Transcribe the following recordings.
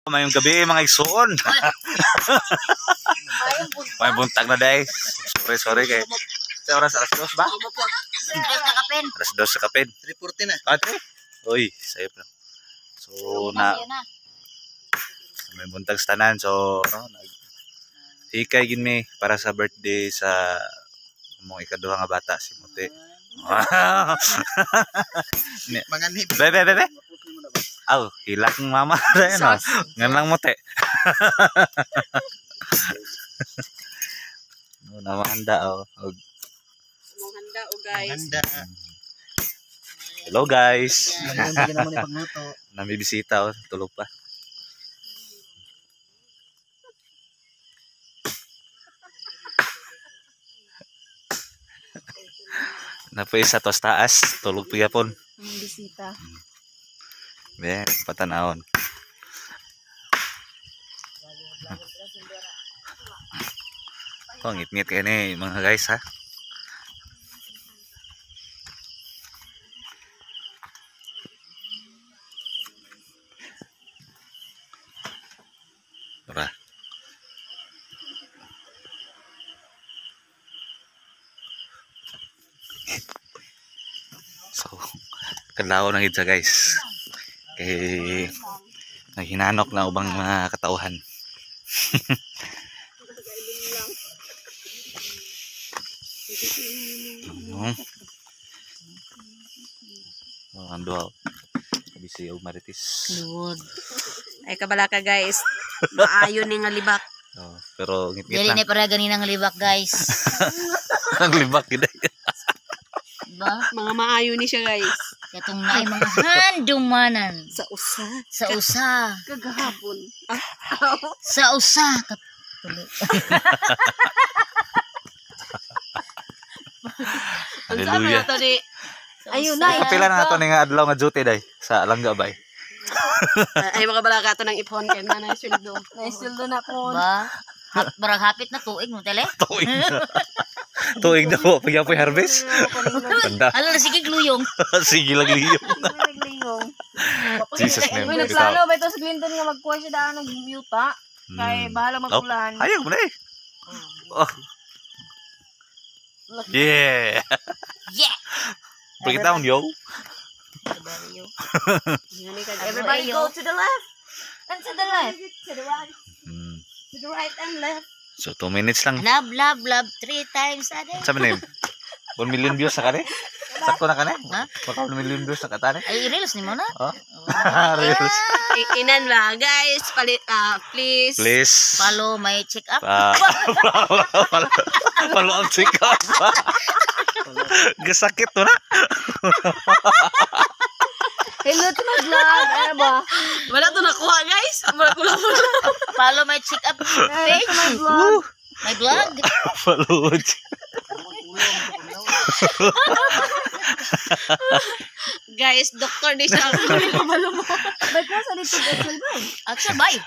Mayong gabi mga igsoon. May buntag na day. Sorry kay. Sa oras alas 2 ba? Alas 2 sa kapin. 3:40 na. Ate. Uy, sayop na. So na may buntag sa tanan. So no, hikay gid mi para sa birthday sa mong ikaduha nga bata si Muti. Manganib. Bebe. Aw, hilak ng mama dayon oh. Ngan lang Muti. No na handa oh. Handa o guys. Handa. Hello guys. Hindi na mo ni pagluto. Nami bisita oh, tulog pa. Napoy sa tos taas, tulog pa yapon. Ang bisita. Be, patanawon. Oh, ngit-ngit kayo ni mga guys ha. Tara. So, kadlaw na gid guys. Kay naghinanok na ubang mga katauhan. Ang duha. Bisi og maritis. Lord. Ay kabalaka guys. Maayo ni nga libak. Oh, pero ngit-ngit Dili lang. ni para ganinang libak guys. Ang libak gid. Diba? Mga maayo ni siya guys. Katong naay mga handumanan Sa usa. sa usa. Kagahapon. Sa usa. Tuloy. Hallelujah. Ito ni. Ayun Sa na. usa. Kapila na nato ni nga adlaw nga duty day sa Alangga bay. Ay mga balaka ito ng ipon kay na naisweldo. Naisweldo na po. Ba? Barang hapit na tuig mo tele. Tuig na. Tuig na po pag yapoy harvest. Tanda. Hala na sige gluyong. Sige lang liyo. Jesus name. May nagplano ba ito sa Clinton nga magkuha siya daan ng yuta? Kay bahala magulan. Ayaw mo na eh. Oh. Yeah. Yeah. Break it down, yo. Everybody go to the left and to the left. To the right. Hmm. To the right and left. So 2 minutes lang. Love 3 times a day. Sabi na yun. 1 million views na ka ne? Sakto na ka ne? Ha? Baka 1 million views na ka ta ne? Ay reels ni mo na. Oh. Reels. Inan ba guys? Please. Please. Follow my check up. Follow up check up. Gasakit to na. Hello to my vlog. Ano ba? Wala to nakuha guys. Wala ko lang. Follow my check up page. My vlog. My vlog. Follow up. Guys, doktor di siya. Ba't ka sa dito Excel ba? Action bye.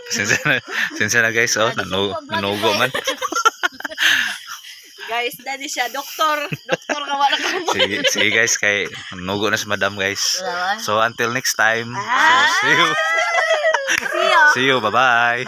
Sinsya na guys, oh, nanugo man. Guys, dadi siya doktor. Doktor ka wala ka. Sige guys, kay nanugo na si madam guys. Wala ba? So until next time. So, see you. See ya. See you, bye-bye.